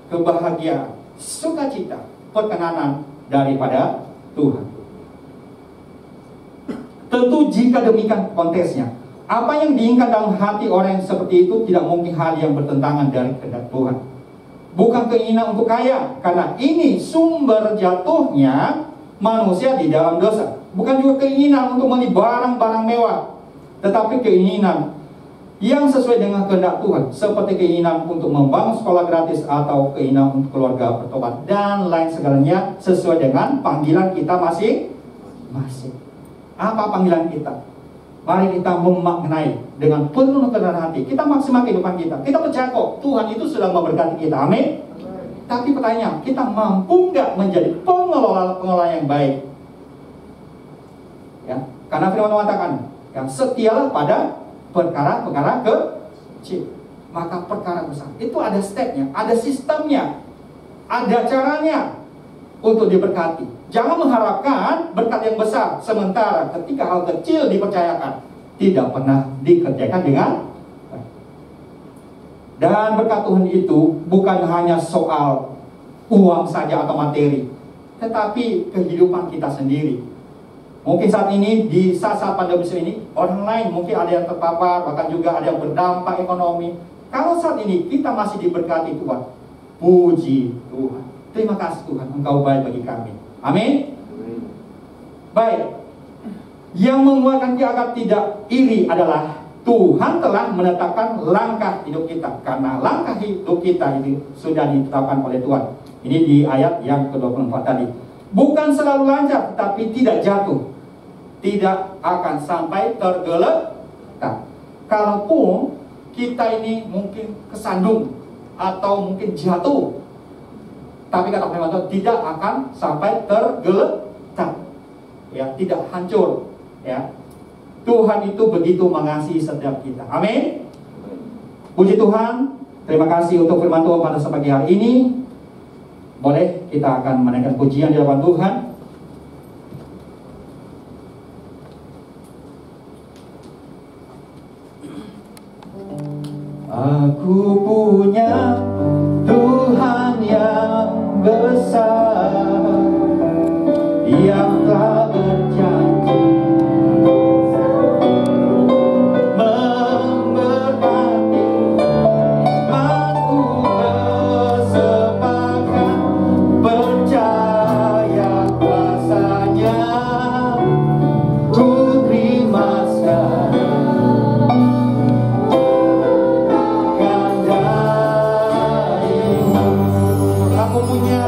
kebahagiaan, sukacita, perkenanan daripada Tuhan. Tentu jika demikian konteksnya, apa yang diinginkan dalam hati orang yang seperti itu tidak mungkin hal yang bertentangan dari kehendak Tuhan. Bukan keinginan untuk kaya, karena ini sumber jatuhnya manusia di dalam dosa. Bukan juga keinginan untuk membeli barang-barang mewah, tetapi keinginan yang sesuai dengan kehendak Tuhan, seperti keinginan untuk membangun sekolah gratis atau keinginan untuk keluarga bertobat dan lain segalanya sesuai dengan panggilan kita masing-masing. Apa panggilan kita? Mari kita memaknai dengan penuh kerendahan hati. Kita maksimal kehidupan kita. Kita percaya kok Tuhan itu sudah memberkati kita. Amin. Tapi pertanyaan, kita mampu nggak menjadi pengelola yang baik? Ya, karena firman mengatakan, yang setialah pada perkara-perkara kecil, maka perkara besar itu ada stepnya, ada sistemnya, ada caranya untuk diberkati. Jangan mengharapkan berkat yang besar, sementara ketika hal kecil dipercayakan tidak pernah dikerjakan dengan baik. Dan berkat Tuhan itu bukan hanya soal uang saja atau materi, tetapi kehidupan kita sendiri. Mungkin saat ini di saat-saat pandemi ini, orang lain mungkin ada yang terpapar, bahkan juga ada yang berdampak ekonomi. Kalau saat ini kita masih diberkati Tuhan, puji Tuhan. Terima kasih Tuhan, Engkau baik bagi kami. Amin. Baik. Yang menguatkan kita agar tidak iri adalah Tuhan telah menetapkan langkah hidup kita. Karena langkah hidup kita ini sudah ditetapkan oleh Tuhan. Ini di ayat yang ke-24 tadi. Bukan selalu lancar, tapi tidak jatuh, tidak akan sampai tergeletak. Kalaupun kita ini mungkin kesandung atau mungkin jatuh, tapi kata firman Tuhan tidak akan sampai tergeletak, ya, tidak hancur, ya. Tuhan itu begitu mengasihi setiap kita. Amin. Puji Tuhan. Terima kasih untuk firman Tuhan pada pagi hari ini. Boleh kita akan menaikkan pujian di hadapan Tuhan. Aku punya Tuhan yang besar, yang telah berjanji memberkati aku, bersepakat percaya kuasanya, ku terima sekarang kan darimu. Aku punya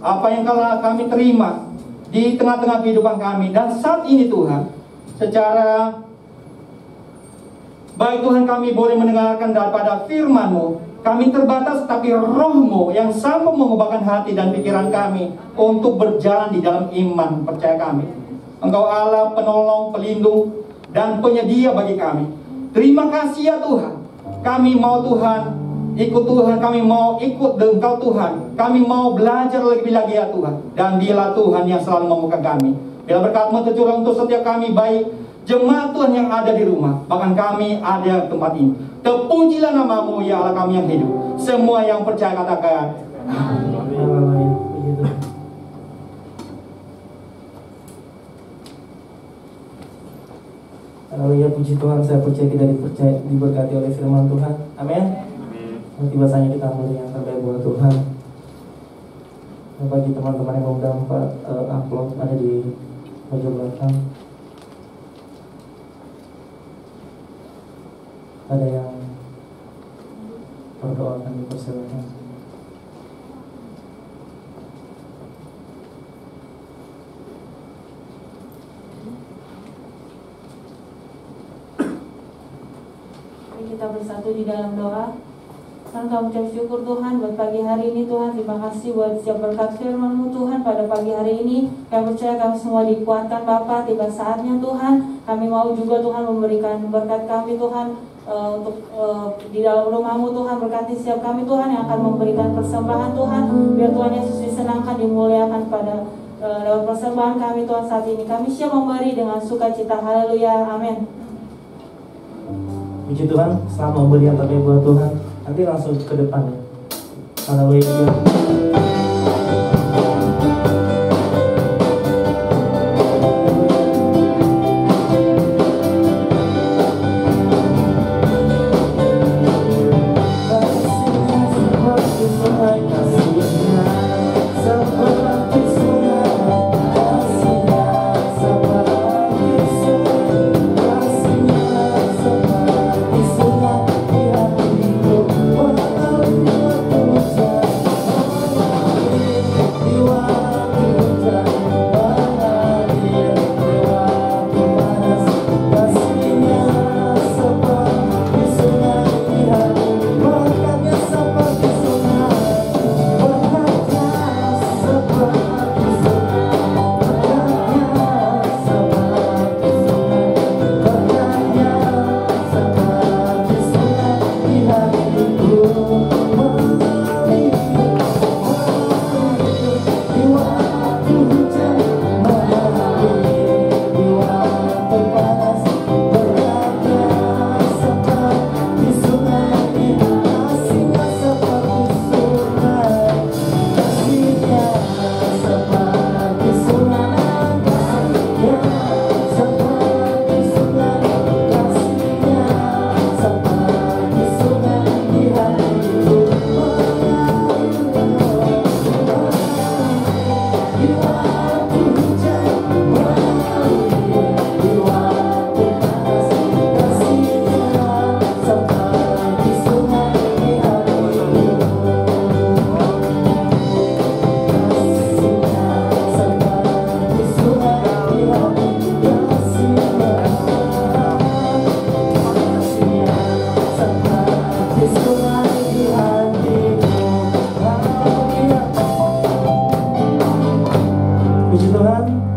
apa yang kami terima di tengah-tengah kehidupan kami. Dan saat ini Tuhan, secara baik Tuhan kami boleh mendengarkan daripada firman-Mu. Kami terbatas, tapi Roh-Mu yang sanggup mengubahkan hati dan pikiran kami untuk berjalan di dalam iman percaya kami. Engkau Allah penolong, pelindung, dan penyedia bagi kami. Terima kasih ya Tuhan. Kami mau Tuhan ikut Tuhan, kami mau ikut Engkau Tuhan. Kami mau belajar lebih lagi ya Tuhan. Dan Dialah Tuhan yang selalu membuka kami. Bila berkat-Mu tercurah untuk setiap kami, baik jemaat Tuhan yang ada di rumah, bahkan kami ada di tempat ini. Terpujilah nama-Mu ya Allah kami yang hidup. Semua yang percaya katakan Amin. Haleluya, puji Tuhan. Saya percaya kita diberkati oleh firman Tuhan. Amin. Nanti bahasanya kita mulai yang terbaik buat Tuhan. Dan bagi teman-teman yang mau dapat upload ada di bagian belakang. Ada yang berdoa, kami persilakan. Kita bersatu di dalam doa. Tuhan, kami ucap syukur Tuhan buat pagi hari ini Tuhan. Terima kasih buat setiap berkat firman-Mu Tuhan pada pagi hari ini. Kami percaya kami semua dikuatkan Bapa. Tiba saatnya Tuhan, kami mau juga Tuhan memberikan berkat kami Tuhan, untuk di dalam rumah-Mu Tuhan. Berkati setiap kami Tuhan yang akan memberikan persembahan Tuhan. Biar Tuhan Yesus disenangkan, dimuliakan pada lewat persembahan kami Tuhan saat ini. Kami siap memberi dengan sukacita. Haleluya, amin. Puji Tuhan, selamat memberi yang terbaik buat Tuhan. Nanti langsung ke depan ya. Haleluya.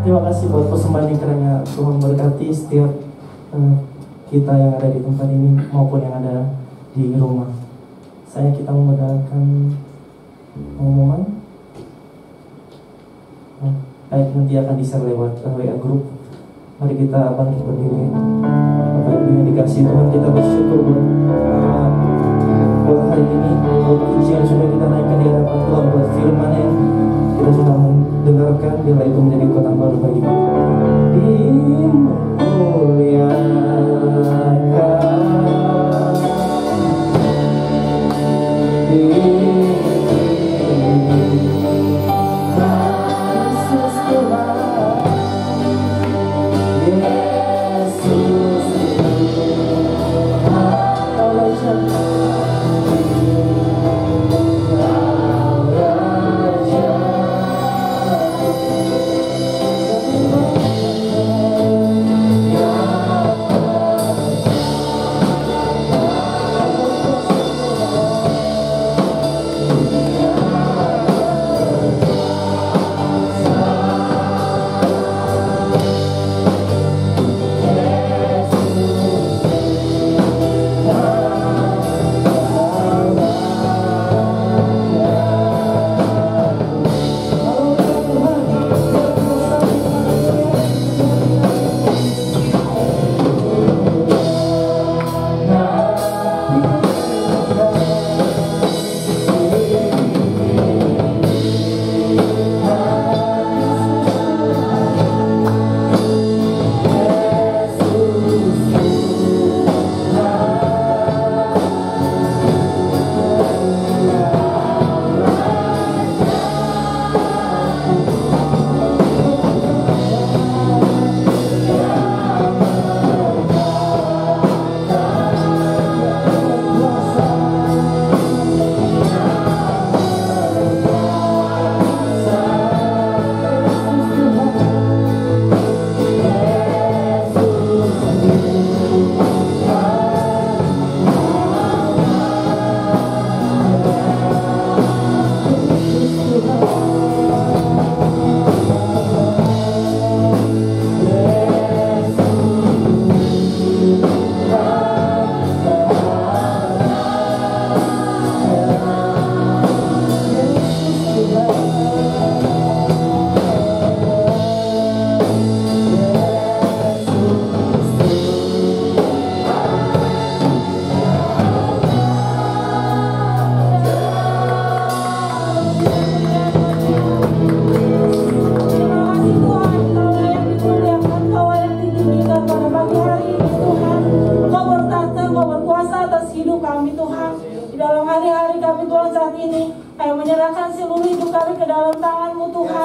Terima kasih buat persembahan yang kiranya Tuhan berkati setiap kita yang ada di tempat ini maupun yang ada di rumah. Kita memudahkan pengumuman. Baik, nanti akan di-share lewat WA group. Mari kita bangkit berdiri. Bapak Ibu yang dikasih Tuhan, kita bersyukur buat hari ini, buat puji yang sudah kita naikkan di hadapan Tuhan, buat firman yang kita sudah mendengarkan. Biarlah itu menjadi kekuatan baru bagi kita.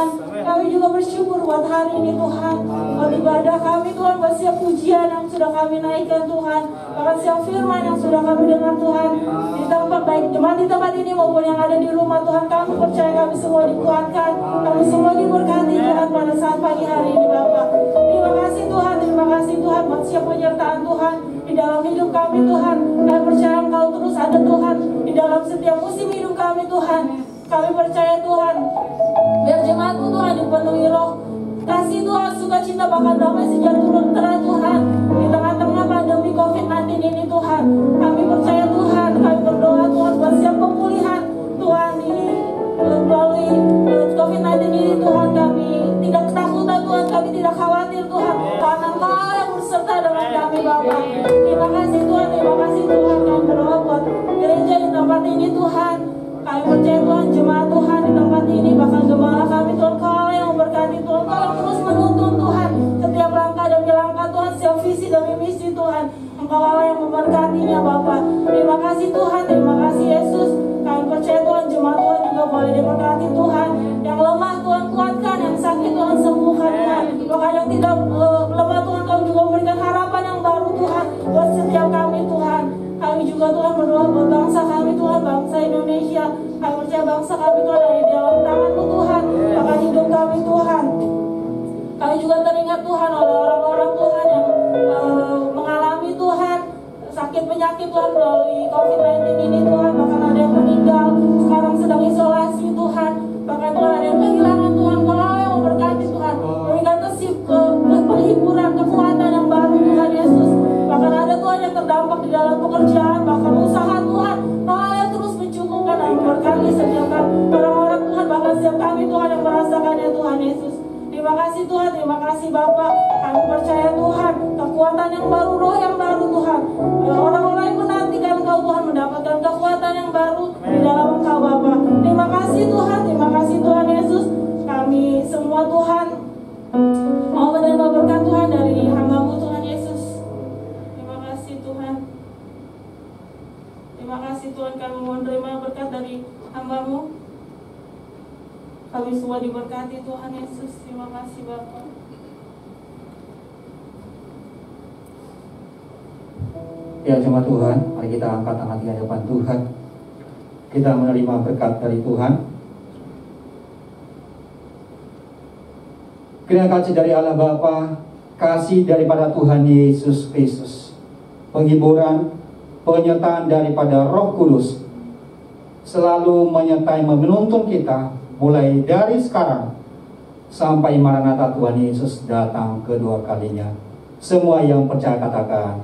Tuhan. Kami juga bersyukur buat hari ini Tuhan, buat ibadah kami Tuhan, buat setiap pujian yang sudah kami naikkan Tuhan, bahkan setiap firman yang sudah kami dengar Tuhan, di tempat baik jemaat di tempat ini maupun yang ada di rumah Tuhan. Kami percaya kami semua dikuatkan, kami semua diberkati Tuhan pada saat pagi hari ini Bapak. Terima kasih Tuhan, terima kasih Tuhan buat setiap penyertaan Tuhan di dalam hidup kami Tuhan. Kami percaya Engkau terus ada Tuhan di dalam setiap musim hidup kami Tuhan. Kami percaya Tuhan, biar jemaat-Mu Tuhan dipenuhi roh kasih Tuhan, sukacita bahkan damai sejahtera Tuhan di tengah-tengah pandemi COVID-19 ini Tuhan. Kami percaya Tuhan, kami berdoa Tuhan buat setiap pemulihan Tuhan ini melalui COVID-19 ini Tuhan. Kami tidak ketakutan Tuhan, kami tidak khawatir Tuhan, karena Engkau yang berserta dengan kami Bapa. Terima kasih Tuhan, terima kasih Tuhan. Kami berdoa buat gereja di tempat ini Tuhan. Kami percaya Tuhan, jemaat Tuhan di tempat ini, bahkan gembala kami Tuhan, Kau yang memberkati Tuhan, Kau yang terus menuntun Tuhan setiap langkah demi langkah Tuhan, setiap visi demi misi Tuhan. Engkau Allah yang memberkatinya Bapa. Terima kasih Tuhan, terima kasih Yesus. Kami percaya Tuhan, jemaat Tuhan juga boleh diberkati Tuhan. Yang lemah Tuhan kuatkan, yang sakit Tuhan sembuhkan Tuhan. Bahkan yang tidak lemah Tuhan, Kau juga memberikan harapan yang baru Tuhan buat setiap kami Tuhan. Kami juga Tuhan berdoa buat bangsa kami Tuhan, bangsa Indonesia. Kami percaya bangsa kami Tuhan ada di dalam tangan-Mu Tuhan, bahkan hidup kami Tuhan. Kami juga teringat Tuhan oleh orang-orang Tuhan yang mengalami Tuhan sakit penyakit Tuhan melalui COVID-19 ini Tuhan. Bahkan ada yang meninggal, sekarang sedang isolasi Tuhan. Bahkan Tuhan ada yang kehilangan Tuhan. Kau yang memberkati Tuhan, memberikan penghiburan, kekuatan yang baru Tuhan Yesus. Bahkan ada Tuhan yang terdampak di dalam pekerjaan, bahkan usaha Tuhan. Kau yang terus mencukupkan dan memberkati setiap orang-orang Tuhan, bahkan setiap kami Tuhan yang merasakannya Tuhan Yesus. Terima kasih Tuhan, terima kasih Bapa. Kami percaya Tuhan, kekuatan yang baru, roh yang baru Tuhan. Orang-orang yang menantikan Engkau Tuhan mendapatkan kekuatan yang baru di dalam Engkau Bapa. Terima kasih Tuhan, terima kasih Tuhan Yesus. Kami semua Tuhan mau menerima berkat Tuhan dari hamba-Mu Tuhan Yesus. Terima kasih Tuhan. Terima kasih Tuhan, kami mau menerima berkat dari hamba-Mu. Kami semua diberkati Tuhan Yesus. Terima kasih Bapa. Ya jemaat Tuhan, mari kita angkat tangan di hadapan Tuhan. Kita menerima berkat dari Tuhan. Kiranya kasih dari Allah Bapa, kasih daripada Tuhan Yesus Kristus, penghiburan, penyertaan daripada Roh Kudus selalu menyertai menuntun kita mulai dari sekarang sampai Maranatha Tuhan Yesus datang kedua kalinya. Semua yang percaya katakan